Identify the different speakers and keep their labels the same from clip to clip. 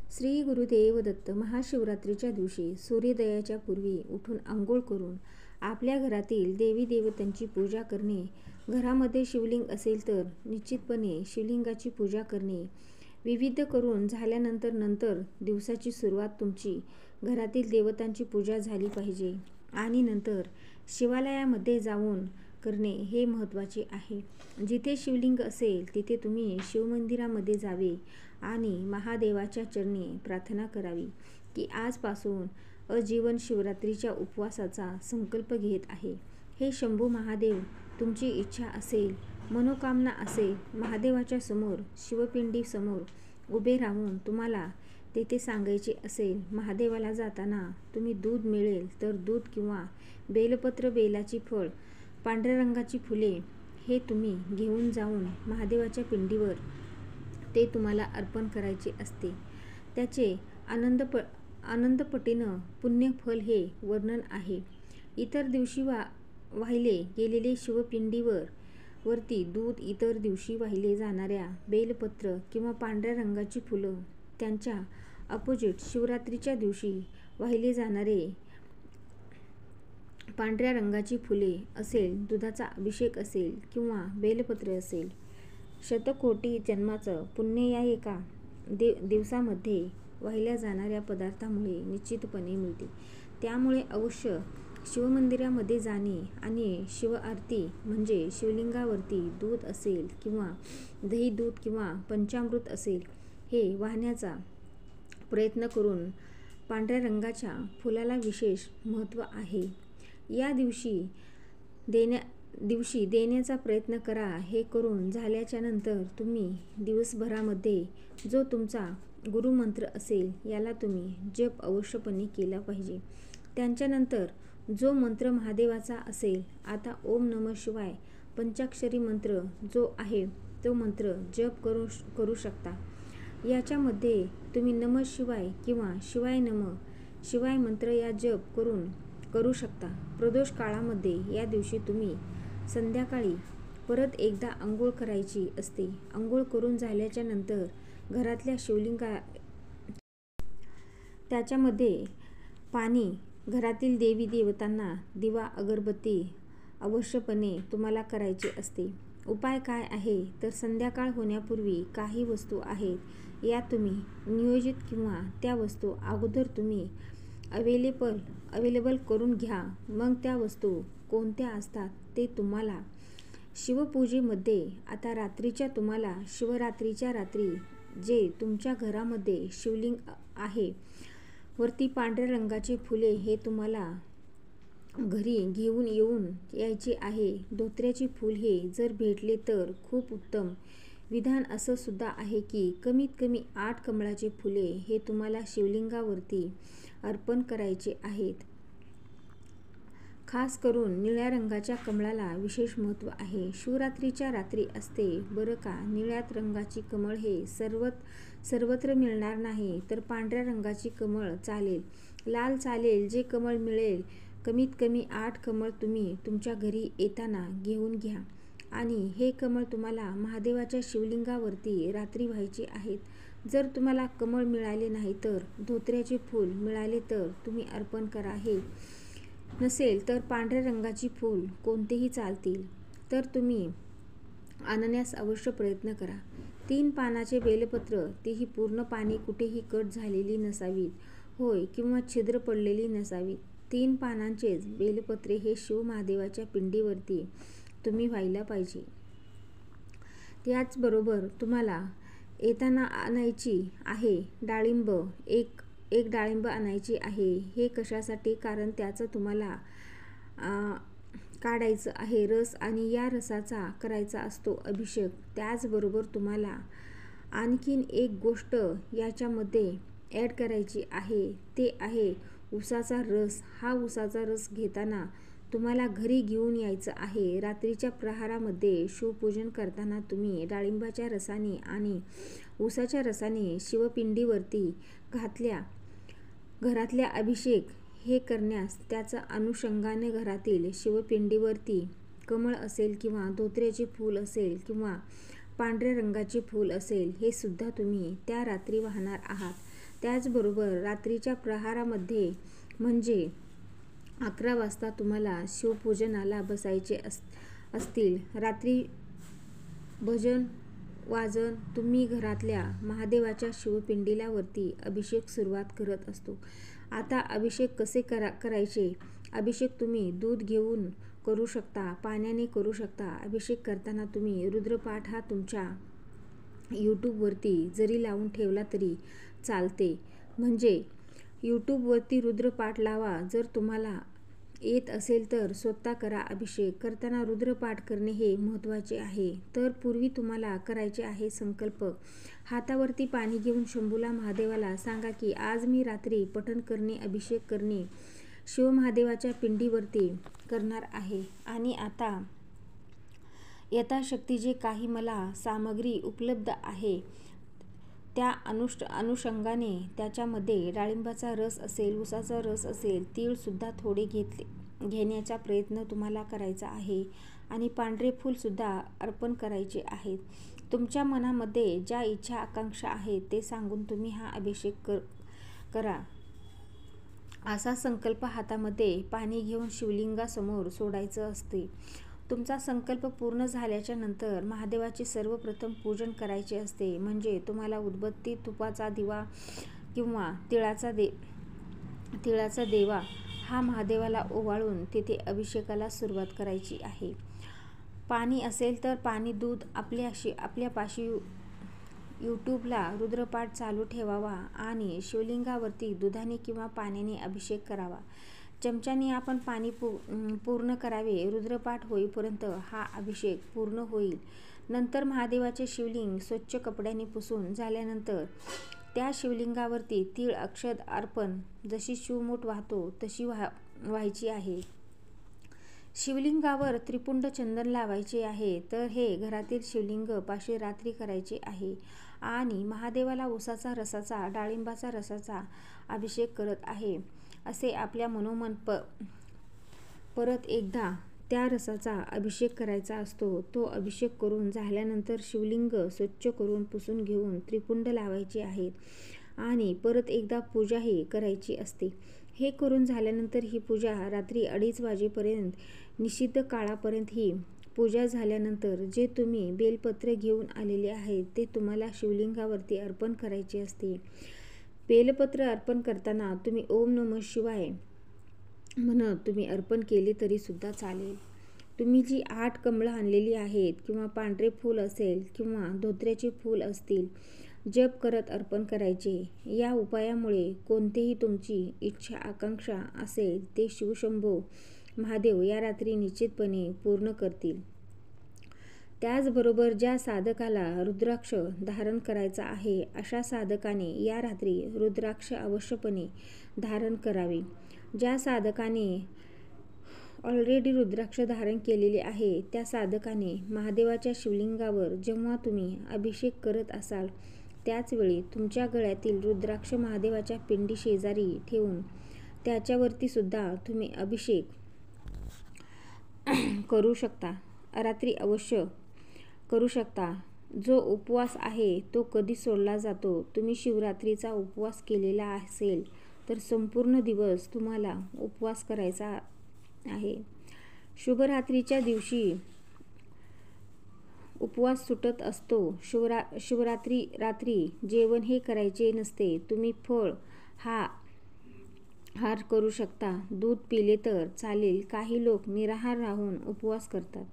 Speaker 1: श्री गुरुदेव दत्त. महाशिवरात्रीच्या दिवशी सूर्योदयाच्या पूर्वी उठून आंघोळ करून आपल्या घरातील देवी देवतांची पूजा करणे. घरामध्ये शिवलिंग असेल तर निश्चितपणे शिवलिंगाची पूजा करणे. विविध करून झाल्यानंतर दिवसाची सुरुवात तुमची घरातील देवतांची पूजा झाली पाहिजे आणि नंतर शिवालयामध्ये जाऊन करणे हे महत्त्वाचे आहे. जिथे शिवलिंग असेल तिथे तुम्ही शिवमंदिरामध्ये जावे आणि महादेवाच्या चरणी प्रार्थना करावी की आजपासून आजीवन शिवरात्रीच्या उपवासाचा संकल्प घेत आहे. हे शंभू महादेव, तुमची इच्छा असेल, मनोकामना असेल, महादेवाच्या समोर शिवपिंडी समोर उभे राहून तुम्हाला तेथे सांगायचे असेल. महादेवाला जाताना तुम्ही दूध मिळेल तर दूध किंवा बेलपत्र, बेलाची फळ, पांढऱ्या रंगाची फुले हे तुम्ही घेऊन जाऊन महादेवाच्या पिंडीवर ते तुम्हाला अर्पण करायचे असते. त्याचे आनंदपटीनं पुण्यफल हे वर्णन आहे. इतर दिवशी वाहिले गेलेले शिवपिंडीवर वरती दूध, इतर दिवशी वाहिले जाणाऱ्या बेलपत्र किंवा पांढऱ्या रंगाची फुलं, त्यांच्या अपोजिट शिवरात्रीच्या दिवशी वाहिले जाणारे पांढऱ्या रंगाची फुले असेल, दुधाचा अभिषेक असेल किंवा बेलपत्र असेल. शतकोटी जन्माचं पुण्य या एका दिवसामध्ये वाहिल्या जाणाऱ्या पदार्थामुळे निश्चितपणे मिळते. त्यामुळे अवश्य शिवमंदिरामध्ये जाणे आणि शिवआरती म्हणजे शिवलिंगावरती दूध असेल किंवा दही दूध किंवा पंचामृत असेल हे वाहण्याचा प्रयत्न करून. पांढऱ्या रंगाच्या फुलाला विशेष महत्त्व आहे. या दिवशी देण्याचा प्रयत्न करा. हे करून झाल्याच्या नंतर तुम्ही दिवसभरामध्ये जो तुमचा गुरुमंत्र असेल याला तुम्ही जप अवश्यपणे केला पाहिजे. त्यांच्यानंतर जो मंत्र महादेवाचा असेल, आता ओम नमः शिवाय पंचाक्षरी मंत्र जो आहे तो मंत्र जप करू शकता. याच्यामध्ये तुम्ही नमः शिवाय किंवा शिवाय नमः शिवाय मंत्र या जप करू शकता. प्रदोष काळामध्ये या दिवशी तुम्ही संध्याकाळी परत एकदा आंघोळ करायची असते. आंघोळ करून झाल्याच्या नंतर घरातल्या त्याच्यामध्ये पाणी, घरातील देवी देवतांना दिवा अगरबत्ती अवश्यपणे तुम्हाला करायचे असते. उपाय काय आहे तर संध्याकाळ होण्यापूर्वी काही वस्तू आहेत या तुम्ही नियोजित किंवा त्या वस्तू अगोदर तुम्ही अवेलेबल करून घ्या. मग त्या वस्तू कोणत्या असतात ते तुम्हाला शिवपूजेमध्ये आता रात्रीच्या तुम्हाला शिवरात्रीच्या रात्री जे तुमच्या घरामध्ये शिवलिंग आहे वरती पांढऱ्या रंगाचे फुले हे तुम्हाला घरी घेऊन यायचे आहे. धोत्र्याचे फूल हे जर भेटले तर खूप उत्तम. विधान असं सुद्धा आहे की कमीत कमी 8 कमळाचे फुले हे तुम्हाला शिवलिंगावरती अर्पण करायचे आहेत. खास करून निळ्या रंगाच्या कमळाला विशेष महत्त्व आहे. शिवरात्रीच्या रात्री असते बरं का. निळ्या रंगाची कमळ हे सर्वत्र मिळणार नाही तर पांढऱ्या रंगाची कमळ चालेल, लाल चालेल. जे कमळ मिळेल कमीत कमी 8 कमळ तुम्ही तुमच्या घरी येताना घेऊन घ्या आणि हे कमळ तुम्हाला महादेवाच्या शिवलिंगावरती रात्री व्हायचे आहेत. जर तुम्हाला कमळ मिळाले नाही तर धोत्र्याचे फूल मिळाले तर तुम्ही अर्पण करा. हे नसेल तर पांढऱ्या रंगाची फूल कोणतेही चालतील तर तुम्ही आणण्यास अवश्य प्रयत्न करा. 3 पानाचे बेलपत्र, तेही पूर्ण पाने कुठेही कट झालेली नसावीत होय किंवा छिद्र पडलेली नसावीत. 3 पानांचेच बेलपत्रे हे शिव महादेवाच्या पिंडीवरती तुम्ही व्हायला पाहिजे. त्याचबरोबर तुम्हाला येताना आणायची आहे डाळिंब, एक डाळिंब आणायची आहे. हे कशासाठी? कारण त्याचं तुम्हाला काढायचं आहे रस आणि या रसाचा करायचा असतो अभिषेक. त्याचबरोबर तुम्हाला आणखीन एक गोष्ट याच्यामध्ये ॲड करायची आहे ते आहे उसाचा रस. हा उसाचा रस घेताना तुम्हाला घरी घेऊन यायचं आहे. रात्रीच्या प्रहारामध्ये शिवपूजन करताना तुम्ही डाळिंबाच्या रसाने आणि उसाच्या रसाने शिवपिंडीवरती घरातल्या अभिषेक हे करण्यास त्याच्या अनुषंगाने घरातील शिवपिंडीवरती कमळ असेल किंवा धोत्र्याचे फूल असेल किंवा पांढऱ्या रंगाचे फूल असेल हे सुद्धा तुम्ही त्या रात्री वाहणार आहात. त्याचबरोबर रात्रीच्या प्रहारामध्ये म्हणजे 11 वाजता तुम्हाला शिवपूजनाला बसायचे असतील. रात्री भजन वाजन तुम्ही घरातल्या महादेवाच्या शिवपिंडीला वरती अभिषेक सुरुवात करत असतो. आता अभिषेक कसे करायचे? अभिषेक तुम्ही दूध घेऊन करू शकता, पाण्याने करू शकता. अभिषेक करताना तुम्ही रुद्रपाठ हा तुमच्या यूट्यूबवरती जरी लावून ठेवला तरी चालते. म्हणजे यूट्यूबवरती रुद्रपाठ लावा. जर तुम्हाला येत असेल तर स्वतः करा. अभिषेक करताना रुद्रपाठ करणे हे महत्त्वाचे आहे. तर पूर्वी तुम्हाला करायचे आहे संकल्प. हातावरती पाणी घेऊन शंभूला महादेवाला सांगा की आज मी रात्री पठण करणे, अभिषेक करणे शिवमहादेवाच्या पिंडीवरती करणार आहे. आणि आता यथाशक्ती जे काही मला सामग्री उपलब्ध आहे त्या अनुषंगाने त्याच्यामध्ये डाळिंबाचा रस असेल, उसाचा रस असेल, तीळसुद्धा थोडे घेण्याचा प्रयत्न तुम्हाला करायचा आहे. आणि पांढरे फूलसुद्धा अर्पण करायचे आहेत. तुमच्या मनामध्ये ज्या इच्छा आकांक्षा आहेत ते सांगून तुम्ही हा अभिषेक करा. असा संकल्प हातामध्ये पाणी घेऊन शिवलिंगासमोर सोडायचं असते. तुमचा संकल्प पूर्ण झाल्याच्या नंतर महादेवाचे सर्वप्रथम पूजन करायचे असते. म्हणजे तुम्हाला उदबत्ती, तुपाचा दिवा किंवा तिळाचा देवा हा महादेवाला ओवाळून तेथे अभिषेकाला सुरुवात करायची आहे. पाणी असेल तर पाणी, दूध आपल्यापाशी यूट्यूबला रुद्रपाठ चालू ठेवावा आणि शिवलिंगावरती दुधाने किंवा पाण्याने अभिषेक करावा. चमच्याने आपण पाणी पूर्ण करावे. रुद्रपाठ होईपर्यंत हा अभिषेक पूर्ण होईल. नंतर महादेवाचे शिवलिंग स्वच्छ कपड्याने पुसून झाल्यानंतर त्या शिवलिंगावरती तीळ अक्षत अर्पण जशी शिवमूठ वाहतो तशी व्हायची आहे. शिवलिंगावर त्रिपुंड चंदन लावायचे आहे. तर हे घरातील शिवलिंग पाशी रात्री करायचे आहे. आणि महादेवाला उसाचा रसाचा, डाळिंबाचा रसाचा अभिषेक करत आहे असे आपल्या मनोमन परत एकदा त्या रसाचा अभिषेक करायचा असतो. तो अभिषेक करून झाल्यानंतर शिवलिंग स्वच्छ करून पुसून घेऊन त्रिपुंड लावायचे आहेत आणि परत एकदा पूजाही करायची असते. हे करून झाल्यानंतर ही पूजा रात्री 2:30 वाजेपर्यंत, निषिद्ध काळापर्यंत ही पूजा झाल्यानंतर जे तुम्ही बेलपत्र घेऊन आलेले आहेत ते तुम्हाला शिवलिंगावरती अर्पण करायचे असते. बेलपत्र अर्पण करताना तुम्ही ओम नमः शिवाय म्हणत तुम्ही अर्पण केले तरी सुद्धा चालेल. तुम्ही जी 8 कमळं आणलेली आहेत किंवा पांढरे फूल असेल किंवा धोत्र्याचे फूल असतील, जप करत अर्पण करायचे. या उपायामुळे कोणतेही तुमची इच्छा आकांक्षा असेल ते शिवशंभो महादेव या रात्री निश्चितपणे पूर्ण करतील. त्याचबरोबर ज्या साधकाला रुद्राक्ष धारण करायचा आहे अशा साधकाने या रात्री रुद्राक्ष अवश्यपणे धारण करावे. ज्या साधकाने ऑलरेडी रुद्राक्ष धारण केलेले आहे त्या साधकाने महादेवाच्या शिवलिंगावर जेव्हा तुम्ही अभिषेक करत असाल त्याचवेळी तुमच्या गळ्यातील रुद्राक्ष महादेवाच्या पिंडी शेजारी ठेवून त्याच्यावरती सुद्धा तुम्ही अभिषेक करू शकता. रात्री अवश्य करू शकता. जो उपवास आहे तो कधी सोडला जातो? तुम्ही शिवरात्रीचा उपवास केलेला असेल तर संपूर्ण दिवस तुम्हाला उपवास करायचा आहे. शुभरात्रीच्या दिवशी उपवास सुटत असतो. शिवरात्री रात्री जेवण हे करायचे नसते. तुम्ही फळ हार करू शकता. दूध पिले तर चालेल. काही लोक निराहार राहून उपवास करतात.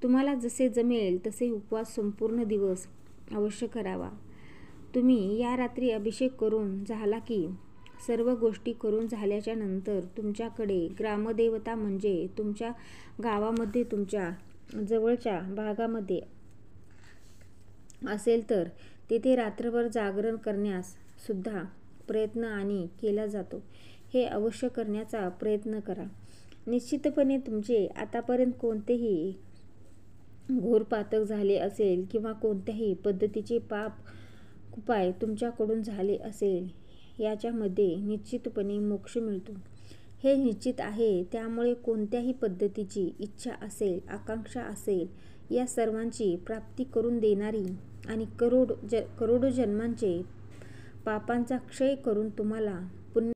Speaker 1: तुम्हाला जसे जमेल तसे उपवास संपूर्ण दिवस अवश्य करावा. तुम्ही या रात्री अभिषेक करून झाला की सर्व गोष्टी करून झाल्याच्या नंतर तुमच्याकडे ग्रामदेवता म्हणजे तुमच्या गावामध्ये तुमच्या जवळच्या भागामध्ये असेल तर तेथे रात्रभर जागरण करण्यास सुद्धा प्रयत्न आणि केला जातो. हे अवश्य करण्याचा प्रयत्न करा. निश्चितपणे तुमचे आतापर्यंत कोणतेही घोरपातक झाले असेल किंवा कोणत्याही पद्धतीचे पाप उपाय तुमच्याकडून झाले असेल याच्यामध्ये निश्चितपणे मोक्ष मिळतो हे निश्चित आहे. त्यामुळे कोणत्याही पद्धतीची इच्छा असेल, आकांक्षा असेल या सर्वांची प्राप्ती करून देणारी आणि करोडो जन्मांचे पापांचा क्षय करून तुम्हाला पुण्य